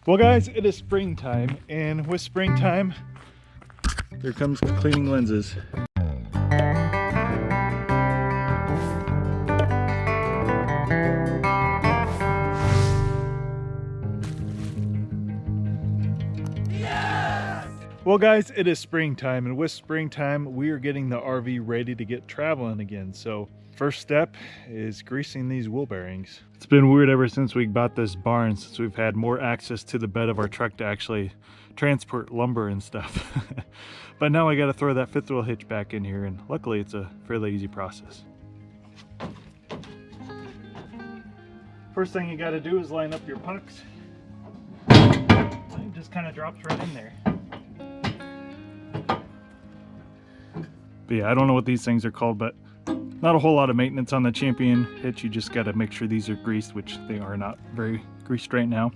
Well guys, it is springtime, and with springtime, here comes cleaning lenses. Well guys, it is springtime, and with springtime, we are getting the RV ready to get traveling again. So first step is greasing these wheel bearings. It's been weird ever since we bought this barn, since we've had more access to the bed of our truck to actually transport lumber and stuff. But now I got to throw that fifth wheel hitch back in here, and luckily it's a fairly easy process. First thing you got to do is line up your pucks. It just kind of drops right in there. But yeah, I don't know what these things are called, but not a whole lot of maintenance on the Champion hitch. You just got to make sure these are greased, which they are not very greased right now.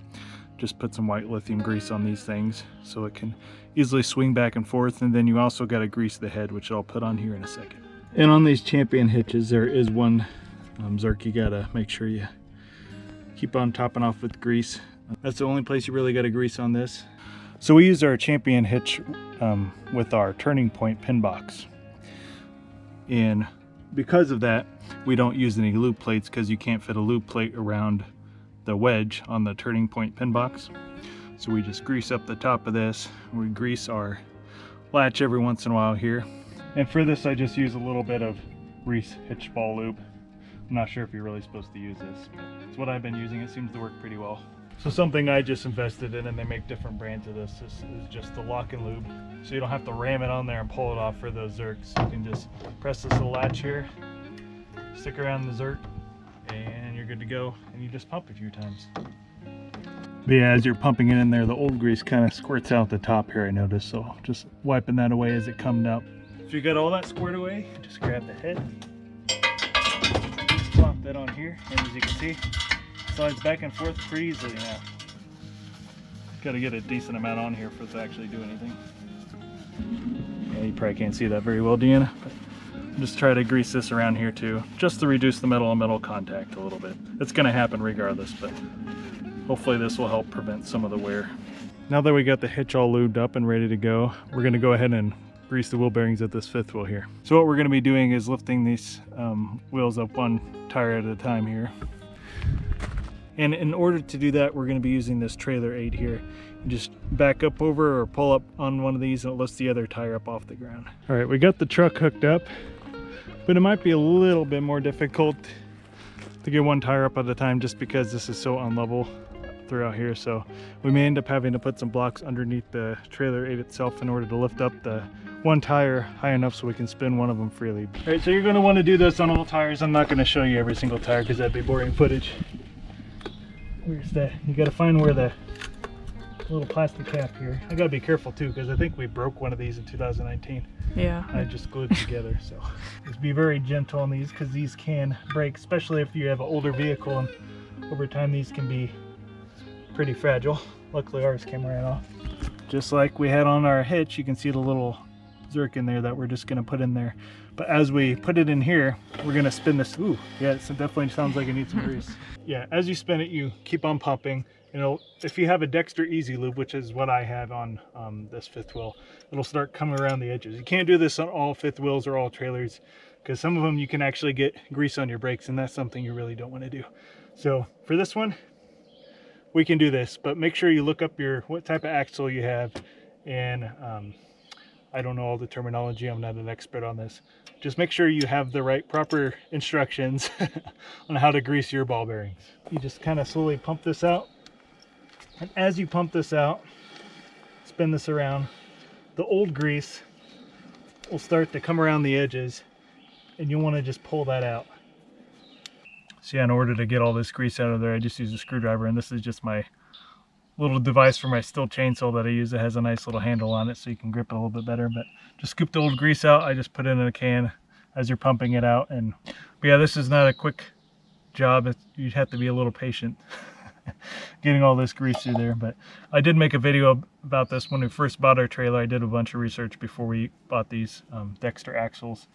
Just put some white lithium grease on these things so it can easily swing back and forth. And then you also got to grease the head, which I'll put on here in a second. And on these Champion hitches, there is one zerk you got to make sure you keep on topping off with grease. That's the only place you really got to grease on this. So we use our Champion hitch with our turning point pin box. And because of that, we don't use any loop plates because you can't fit a loop plate around the wedge on the turning point pin box. So we just grease up the top of this. We grease our latch every once in a while here. And for this, I just use a little bit of Reese hitch ball lube. I'm not sure if you're really supposed to use this, but it's what I've been using. It seems to work pretty well. So something I just invested in, and they make different brands of this, is just the lock and lube. So you don't have to ram it on there and pull it off for those zerks. You can just press this little latch here, stick around the zerk, and you're good to go. And you just pump a few times. But yeah, as you're pumping it in there, the old grease kind of squirts out the top here, I noticed. So just wiping that away as it comes out. If you got all that squared away, just grab the head, plop that on here, and as you can see, slides back and forth pretty easily now. Got to get a decent amount on here for it to actually do anything. Yeah, you probably can't see that very well, Deanna, but just try to grease this around here too, just to reduce the metal on metal contact a little bit. It's going to happen regardless, but hopefully this will help prevent some of the wear. Now that we got the hitch all lubed up and ready to go, we're going to go ahead and grease the wheel bearings at this fifth wheel here. So what we're going to be doing is lifting these wheels up one tire at a time here. And in order to do that, we're going to be using this trailer aid here. You just back up over or pull up on one of these, and it lifts the other tire up off the ground. All right, we got the truck hooked up, but it might be a little bit more difficult to get one tire up at a time just because this is so unlevel throughout here. So we may end up having to put some blocks underneath the trailer aid itself in order to lift up the one tire high enough so we can spin one of them freely. All right, so you're going to want to do this on all tires. I'm not going to show you every single tire because that'd be boring footage. Where's that? You got to find where the little plastic cap here. I got to be careful too because I think we broke one of these in 2019. Yeah. I just glued it together. So just be very gentle on these because these can break, especially if you have an older vehicle, and over time these can be pretty fragile. Luckily ours came right off. Just like we had on our hitch, you can see the little zerk in there that we're just going to put in there. But as we put it in here, we're going to spin this. Ooh, yeah, it definitely sounds like it needs some grease. Yeah, as you spin it, you keep on pumping. If you have a Dexter Easy Lube, which is what I have on this fifth wheel, it'll start coming around the edges. You can't do this on all fifth wheels or all trailers because some of them you can actually get grease on your brakes, and that's something you really don't want to do. So for this one, we can do this, but make sure you look up what type of axle you have. And I don't know all the terminology. I'm not an expert on this. Just make sure you have the proper instructions on how to grease your ball bearings. You just kind of slowly pump this out. And as you pump this out, spin this around, the old grease will start to come around the edges, and you'll want to just pull that out. So yeah, in order to get all this grease out of there, I just use a screwdriver, and this is just my little device for my steel chainsaw that I use. It has a nice little handle on it so you can grip it a little bit better. But just scoop the old grease out. I just put it in a can as you're pumping it out. But yeah, this is not a quick job. You'd have to be a little patient getting all this grease through there. But I did make a video about this when we first bought our trailer. I did a bunch of research before we bought these Dexter axles,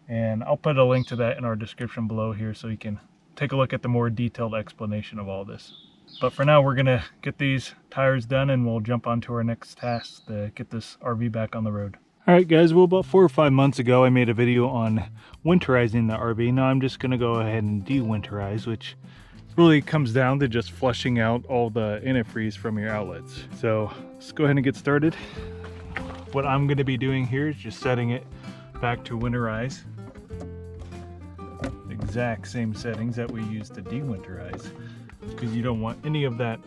and I'll put a link to that in our description below here so you can take a look at the more detailed explanation of all this. But for now, we're gonna get these tires done and we'll jump on to our next task to get this RV back on the road. All right guys, well about 4 or 5 months ago I made a video on winterizing the RV. Now I'm just gonna go ahead and de-winterize, which really comes down to just flushing out all the antifreeze from your outlets. So let's go ahead and get started. What I'm gonna be doing here is just setting it back to winterize. Exact same settings that we use to de-winterize, because you don't want any of that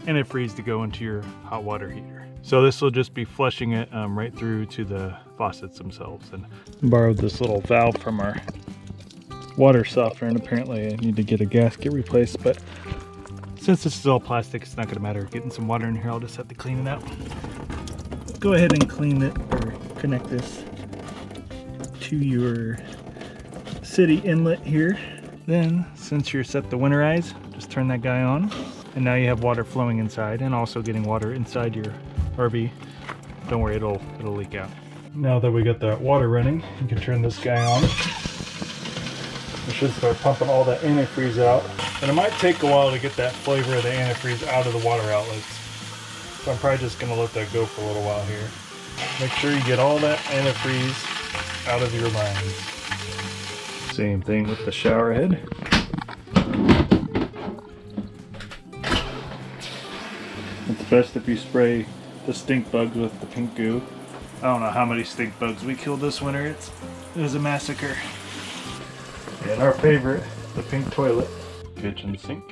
antifreeze to go into your hot water heater. So this will just be flushing it right through to the faucets themselves. And borrowed this little valve from our water softener, and apparently I need to get a gasket replaced, but since this is all plastic, it's not going to matter getting some water in here. I'll just have to clean it out. Go ahead and clean it, or connect this to your city inlet here. Then, since you're set to winterize, just turn that guy on, and now you have water flowing inside and also getting water inside your RV. Don't worry, it'll leak out. Now that we got the water running, you can turn this guy on. It should start pumping all that antifreeze out. And it might take a while to get that flavor of the antifreeze out of the water outlets. So I'm probably just gonna let that go for a little while here. Make sure you get all that antifreeze out of your lines. Same thing with the shower head. It's best if you spray the stink bugs with the pink goo. I don't know how many stink bugs we killed this winter. It was a massacre. And our favorite, the pink toilet, kitchen sink.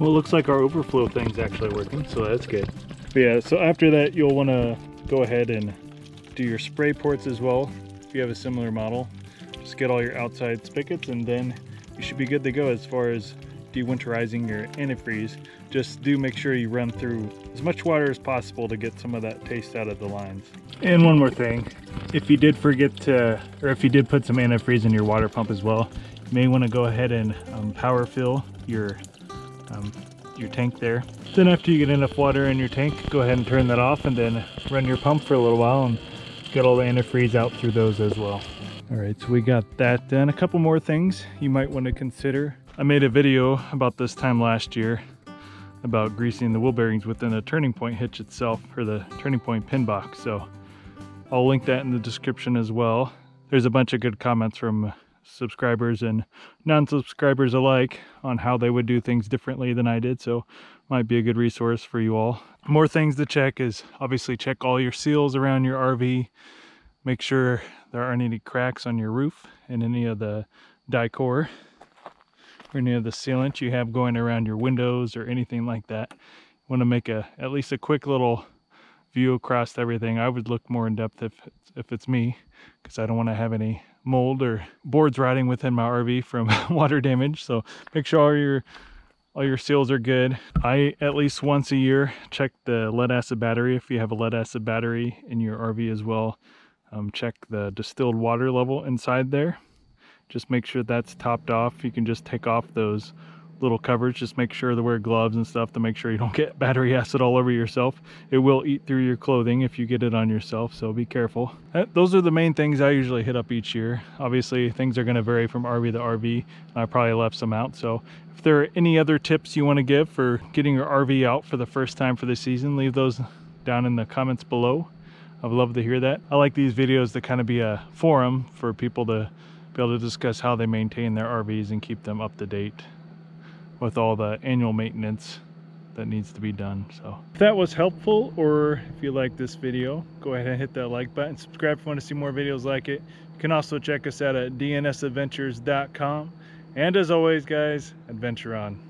Well, it looks like our overflow thing's actually working, so that's good. But yeah, so after that, you'll want to go ahead and do your spray ports as well. If you have a similar model, just get all your outside spigots, and then you should be good to go as far as de-winterizing your antifreeze. Just do make sure you run through as much water as possible to get some of that taste out of the lines. And one more thing, if you did forget to, or if you did put some antifreeze in your water pump as well, you may want to go ahead and power fill your tank there. Then after you get enough water in your tank, go ahead and turn that off and then run your pump for a little while and get all the antifreeze out through those as well. All right, so we got that done. A couple more things you might want to consider. I made a video about this time last year about greasing the wheel bearings within the turning point hitch itself, or the turning point pin box. So I'll link that in the description as well. There's a bunch of good comments from subscribers and non-subscribers alike on how they would do things differently than I did, so might be a good resource for you all. More things to check is obviously check all your seals around your RV. Make sure there aren't any cracks on your roof and any of the decor or any of the sealant you have going around your windows or anything like that. You want to make at least a quick little view across everything. I would look more in depth if it's me, because I don't want to have any mold or boards rotting within my RV from water damage. So make sure all your seals are good. I at least once a year check the lead acid battery. If you have a lead acid battery in your RV as well, check the distilled water level inside there. Just make sure that's topped off. You can just take off those little covers. Just make sure to wear gloves and stuff to make sure you don't get battery acid all over yourself. It will eat through your clothing if you get it on yourself, so be careful. Those are the main things I usually hit up each year. Obviously things are going to vary from RV to RV. I probably left some out, so if there are any other tips you want to give for getting your RV out for the first time for the season, leave those down in the comments below. I would love to hear that. I like these videos to kind of be a forum for people to be able to discuss how they maintain their RVs and keep them up to date with all the annual maintenance that needs to be done. So if that was helpful, or if you like this video, go ahead and hit that like button. Subscribe if you want to see more videos like it. You can also check us out at dnsadventures.com. And as always, guys, adventure on.